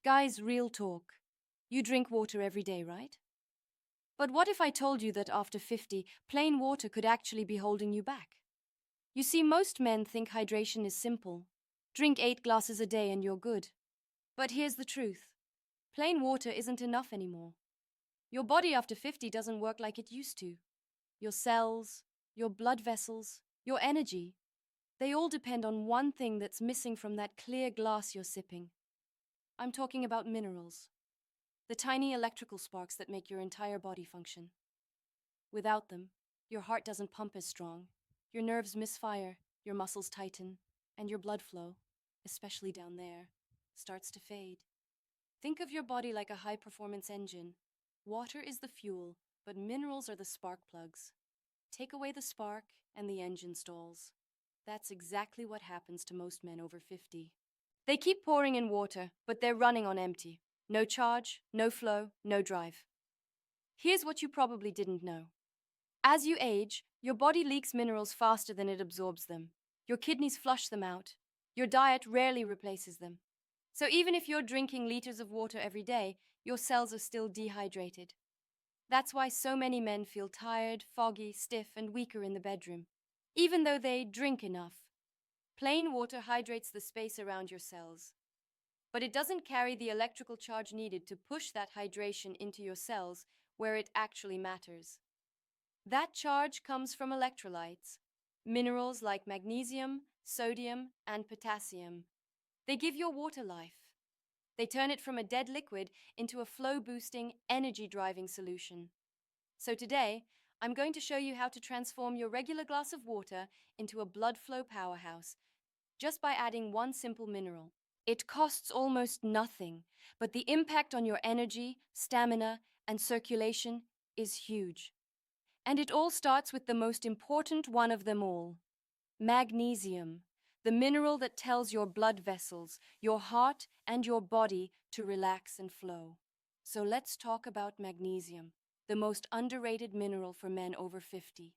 Guys, real talk. You drink water every day, right? But what if I told you that after 50, plain water could actually be holding you back? You see, most men think hydration is simple. Drink 8 glasses a day and you're good. But here's the truth. Plain water isn't enough anymore. Your body after 50 doesn't work like it used to. Your cells, your blood vessels, your energy, they all depend on one thing that's missing from that clear glass you're sipping. I'm talking about minerals. The tiny electrical sparks that make your entire body function. Without them, your heart doesn't pump as strong, your nerves misfire, your muscles tighten, and your blood flow, especially down there, starts to fade. Think of your body like a high-performance engine. Water is the fuel, but minerals are the spark plugs. Take away the spark, and the engine stalls. That's exactly what happens to most men over 50. They keep pouring in water, but they're running on empty. No charge, no flow, no drive. Here's what you probably didn't know. As you age, your body leaks minerals faster than it absorbs them. Your kidneys flush them out. Your diet rarely replaces them. So even if you're drinking liters of water every day, your cells are still dehydrated. That's why so many men feel tired, foggy, stiff, and weaker in the bedroom, even though they drink enough. Plain water hydrates the space around your cells, but it doesn't carry the electrical charge needed to push that hydration into your cells where it actually matters. That charge comes from electrolytes, minerals like magnesium, sodium, and potassium. They give your water life. They turn it from a dead liquid into a flow-boosting, energy-driving solution. So today, I'm going to show you how to transform your regular glass of water into a blood flow powerhouse just by adding one simple mineral. It costs almost nothing, but the impact on your energy, stamina, and circulation is huge. And it all starts with the most important one of them all, magnesium, the mineral that tells your blood vessels, your heart, and your body to relax and flow. So let's talk about magnesium, the most underrated mineral for men over 50.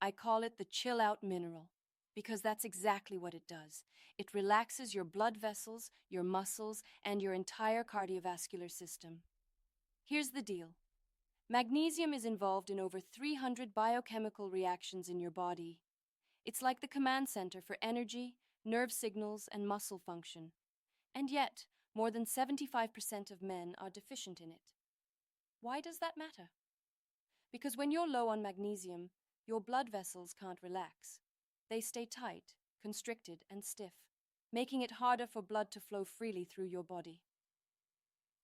I call it the chill-out mineral, because that's exactly what it does. It relaxes your blood vessels, your muscles, and your entire cardiovascular system. Here's the deal. Magnesium is involved in over 300 biochemical reactions in your body. It's like the command center for energy, nerve signals, and muscle function. And yet, more than 75% of men are deficient in it. Why does that matter? Because when you're low on magnesium, your blood vessels can't relax. They stay tight, constricted, and stiff, making it harder for blood to flow freely through your body.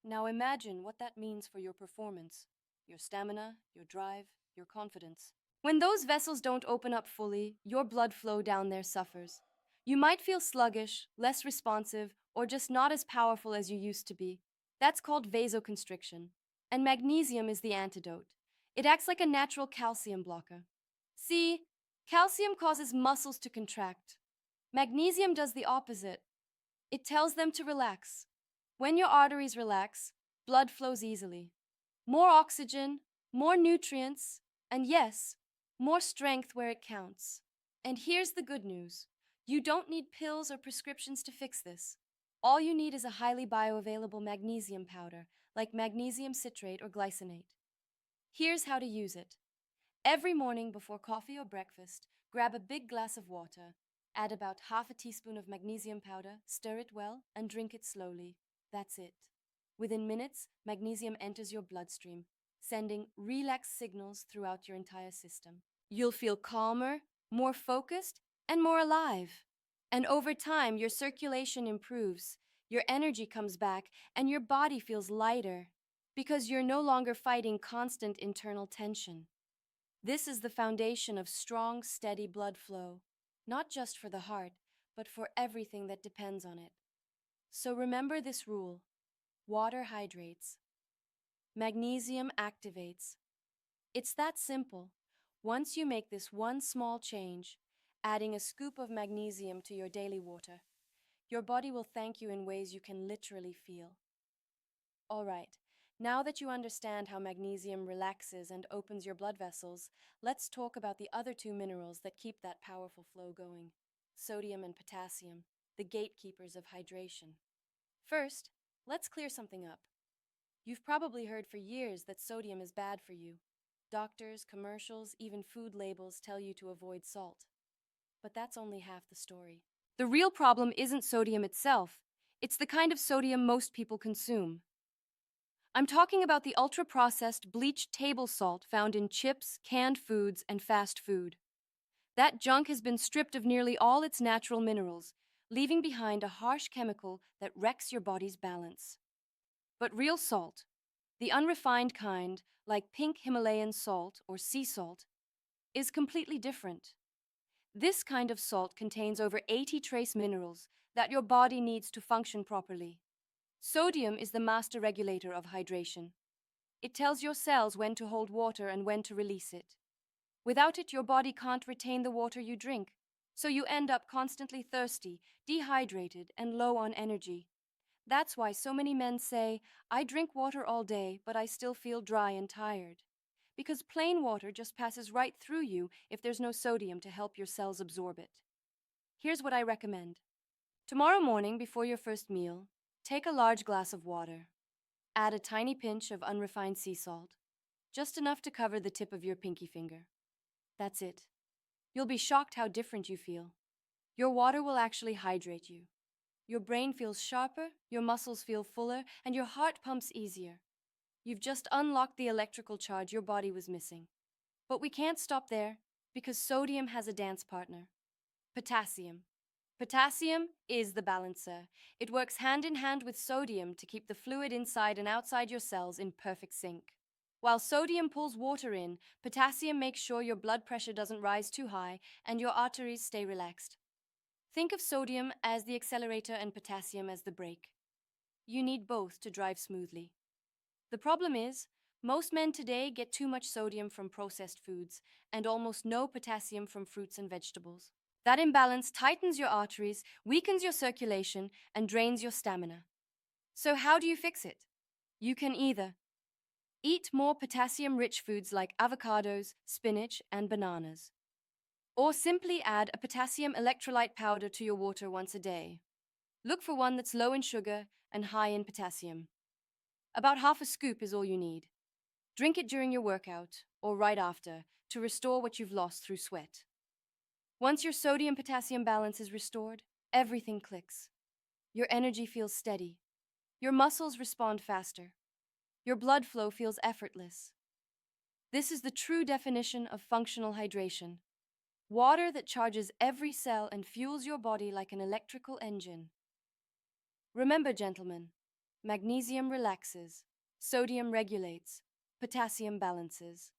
Now imagine what that means for your performance, your stamina, your drive, your confidence. When those vessels don't open up fully, your blood flow down there suffers. You might feel sluggish, less responsive, or just not as powerful as you used to be. That's called vasoconstriction. And magnesium is the antidote. It acts like a natural calcium blocker. See, calcium causes muscles to contract. Magnesium does the opposite. It tells them to relax. When your arteries relax, blood flows easily. More oxygen, more nutrients, and yes, more strength where it counts. And here's the good news. You don't need pills or prescriptions to fix this. All you need is a highly bioavailable magnesium powder, like magnesium citrate or glycinate. Here's how to use it. Every morning before coffee or breakfast, grab a big glass of water, add about half a teaspoon of magnesium powder, stir it well, and drink it slowly. That's it. Within minutes, magnesium enters your bloodstream, sending relaxed signals throughout your entire system. You'll feel calmer, more focused, and more alive. And over time, your circulation improves, your energy comes back, and your body feels lighter because you're no longer fighting constant internal tension. This is the foundation of strong, steady blood flow, not just for the heart, but for everything that depends on it. So remember this rule. Water hydrates. Magnesium activates. It's that simple. Once you make this one small change, adding a scoop of magnesium to your daily water, your body will thank you in ways you can literally feel. All right, now that you understand how magnesium relaxes and opens your blood vessels, let's talk about the other two minerals that keep that powerful flow going: sodium and potassium, the gatekeepers of hydration. First, Let's clear something up. You've probably heard for years that sodium is bad for you. Doctors, commercials, even food labels tell you to avoid salt. But that's only half the story. The real problem isn't sodium itself, it's the kind of sodium most people consume. I'm talking about the ultra-processed bleached table salt found in chips, canned foods, and fast food. That junk has been stripped of nearly all its natural minerals, leaving behind a harsh chemical that wrecks your body's balance. But real salt, the unrefined kind, like pink Himalayan salt or sea salt, is completely different. This kind of salt contains over 80 trace minerals that your body needs to function properly. Sodium is the master regulator of hydration. It tells your cells when to hold water and when to release it. Without it, your body can't retain the water you drink, so you end up constantly thirsty, dehydrated, and low on energy. That's why so many men say, I drink water all day, but I still feel dry and tired. Because plain water just passes right through you if there's no sodium to help your cells absorb it. Here's what I recommend. Tomorrow morning, before your first meal, take a large glass of water. Add a tiny pinch of unrefined sea salt, just enough to cover the tip of your pinky finger. That's it. You'll be shocked how different you feel. Your water will actually hydrate you. Your brain feels sharper, your muscles feel fuller, and your heart pumps easier. You've just unlocked the electrical charge your body was missing. But we can't stop there, because sodium has a dance partner. Potassium. Potassium is the balancer. It works hand in hand with sodium to keep the fluid inside and outside your cells in perfect sync. While sodium pulls water in, potassium makes sure your blood pressure doesn't rise too high and your arteries stay relaxed. Think of sodium as the accelerator and potassium as the brake. You need both to drive smoothly. The problem is, most men today get too much sodium from processed foods and almost no potassium from fruits and vegetables. That imbalance tightens your arteries, weakens your circulation, and drains your stamina. So how do you fix it? You can either eat more potassium-rich foods like avocados, spinach, and bananas, or simply add a potassium electrolyte powder to your water once a day. Look for one that's low in sugar and high in potassium. About half a scoop is all you need. Drink it during your workout or right after to restore what you've lost through sweat. Once your sodium-potassium balance is restored, everything clicks. Your energy feels steady. Your muscles respond faster. Your blood flow feels effortless. This is the true definition of functional hydration. Water that charges every cell and fuels your body like an electrical engine. Remember, gentlemen, magnesium relaxes, sodium regulates, potassium balances.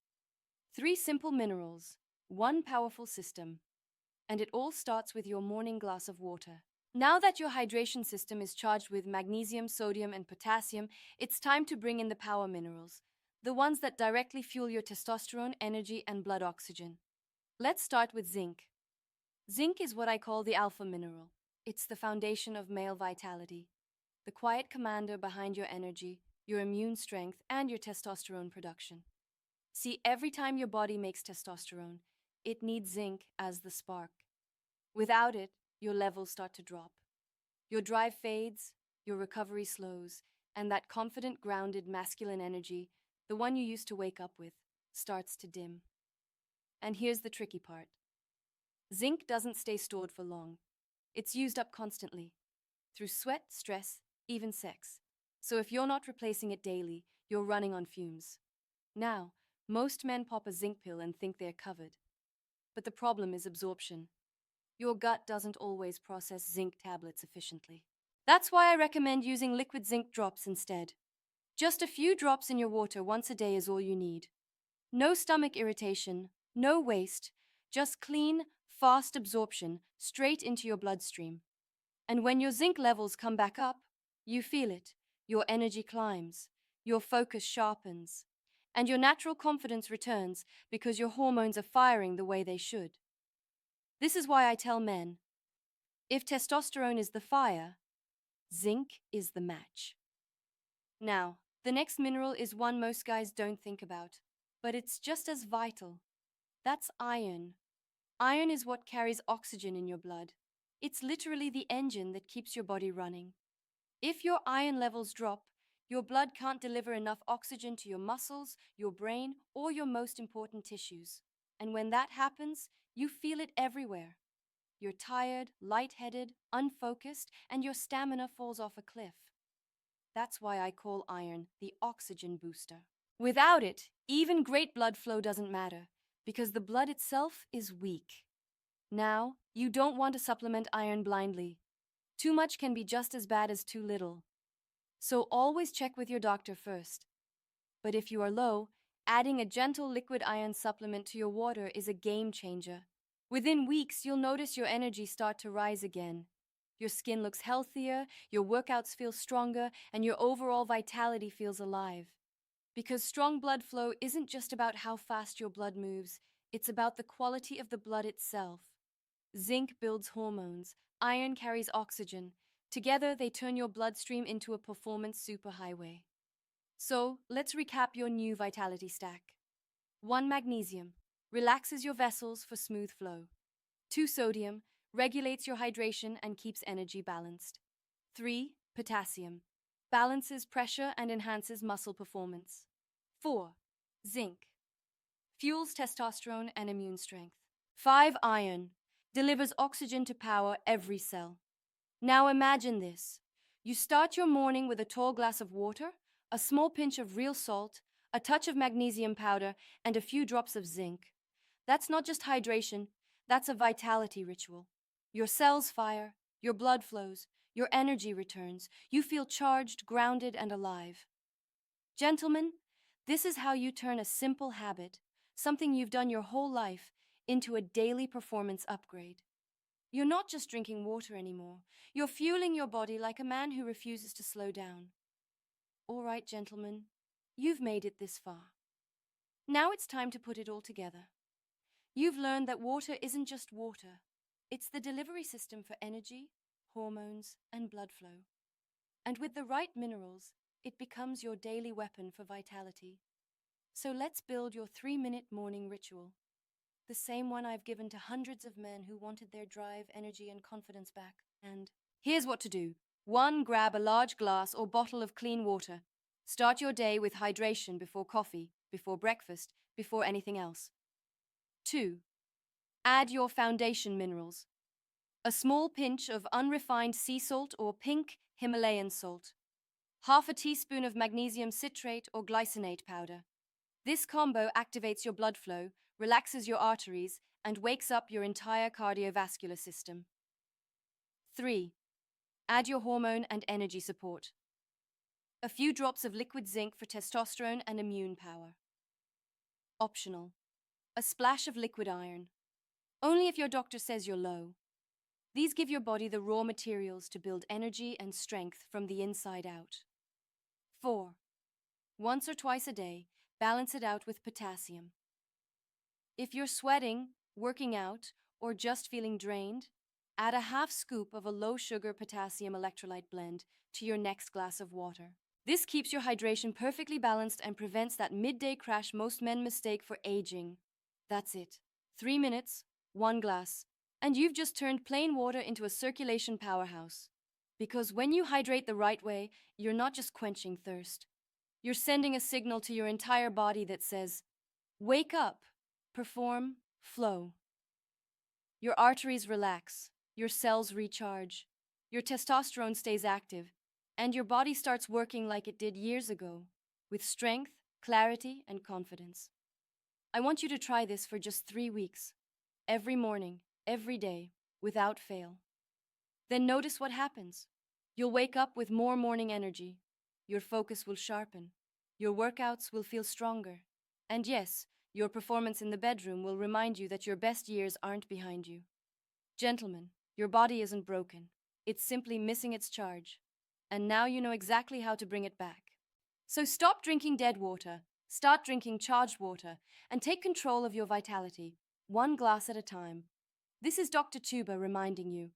3 simple minerals, 1 powerful system. And it all starts with your morning glass of water. Now that your hydration system is charged with magnesium, sodium, and potassium, it's time to bring in the power minerals, the ones that directly fuel your testosterone, energy, and blood oxygen. Let's start with zinc. Zinc is what I call the alpha mineral. It's the foundation of male vitality, the quiet commander behind your energy, your immune strength, and your testosterone production. See, every time your body makes testosterone, it needs zinc as the spark. Without it, your levels start to drop. Your drive fades, your recovery slows, and that confident, grounded, masculine energy, the one you used to wake up with, starts to dim. And here's the tricky part. Zinc doesn't stay stored for long. It's used up constantly, through sweat, stress, even sex. So if you're not replacing it daily, you're running on fumes. Now, most men pop a zinc pill and think they're covered. But the problem is absorption. Your gut doesn't always process zinc tablets efficiently. That's why I recommend using liquid zinc drops instead. Just a few drops in your water once a day is all you need. No stomach irritation, no waste, just clean, fast absorption straight into your bloodstream. And when your zinc levels come back up, you feel it. Your energy climbs, your focus sharpens, and your natural confidence returns because your hormones are firing the way they should. This is why I tell men, if testosterone is the fire, zinc is the match. Now, the next mineral is one most guys don't think about, but it's just as vital. That's iron. Iron is what carries oxygen in your blood. It's literally the engine that keeps your body running. If your iron levels drop, your blood can't deliver enough oxygen to your muscles, your brain, or your most important tissues. And when that happens, you feel it everywhere. You're tired, lightheaded, unfocused, and your stamina falls off a cliff. That's why I call iron the oxygen booster. Without it, even great blood flow doesn't matter, because the blood itself is weak. Now, you don't want to supplement iron blindly. Too much can be just as bad as too little. So always check with your doctor first. But if you are low, adding a gentle liquid iron supplement to your water is a game changer. Within weeks, you'll notice your energy start to rise again. Your skin looks healthier, your workouts feel stronger, and your overall vitality feels alive. Because strong blood flow isn't just about how fast your blood moves, it's about the quality of the blood itself. Zinc builds hormones, iron carries oxygen. Together, they turn your bloodstream into a performance superhighway. So, let's recap your new vitality stack. 1. Magnesium relaxes your vessels for smooth flow. 2. Sodium regulates your hydration and keeps energy balanced. 3. Potassium balances pressure and enhances muscle performance. 4. Zinc fuels testosterone and immune strength. 5. Iron delivers oxygen to power every cell. Now imagine this. You start your morning with a tall glass of water, a small pinch of real salt, a touch of magnesium powder, and a few drops of zinc. That's not just hydration, that's a vitality ritual. Your cells fire, your blood flows, your energy returns. You feel charged, grounded, and alive. Gentlemen, this is how you turn a simple habit, something you've done your whole life, into a daily performance upgrade. You're not just drinking water anymore. You're fueling your body like a man who refuses to slow down. All right, gentlemen, you've made it this far. Now it's time to put it all together. You've learned that water isn't just water. It's the delivery system for energy, hormones, and blood flow. And with the right minerals, it becomes your daily weapon for vitality. So let's build your 3-minute morning ritual. The same one I've given to hundreds of men who wanted their drive, energy, and confidence back. And here's what to do. 1. Grab a large glass or bottle of clean water. Start your day with hydration before coffee, before breakfast, before anything else. 2. Add your foundation minerals. A small pinch of unrefined sea salt or pink Himalayan salt. Half a teaspoon of magnesium citrate or glycinate powder. This combo activates your blood flow, relaxes your arteries, and wakes up your entire cardiovascular system. 3. Add your hormone and energy support. A few drops of liquid zinc for testosterone and immune power. Optional. A splash of liquid iron. Only if your doctor says you're low. These give your body the raw materials to build energy and strength from the inside out. 4. Once or twice a day, balance it out with potassium. If you're sweating, working out, or just feeling drained, add a half scoop of a low-sugar potassium electrolyte blend to your next glass of water. This keeps your hydration perfectly balanced and prevents that midday crash most men mistake for aging. That's it. 3 minutes, 1 glass, and you've just turned plain water into a circulation powerhouse. Because when you hydrate the right way, you're not just quenching thirst. You're sending a signal to your entire body that says, wake up, perform, flow. Your arteries relax, your cells recharge, your testosterone stays active, and your body starts working like it did years ago, with strength, clarity, and confidence. I want you to try this for just 3 weeks, every morning, every day, without fail. Then notice what happens. You'll wake up with more morning energy. Your focus will sharpen. Your workouts will feel stronger. And yes, your performance in the bedroom will remind you that your best years aren't behind you. Gentlemen, your body isn't broken. It's simply missing its charge. And now you know exactly how to bring it back. So stop drinking dead water, start drinking charged water, and take control of your vitality, 1 glass at a time. This is Dr. Tuba reminding you.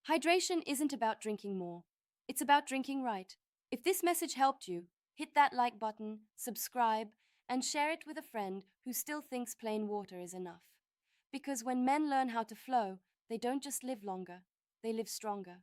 Hydration isn't about drinking more. It's about drinking right. If this message helped you, hit that like button, subscribe, and share it with a friend who still thinks plain water is enough. Because when men learn how to flow, they don't just live longer, they live stronger.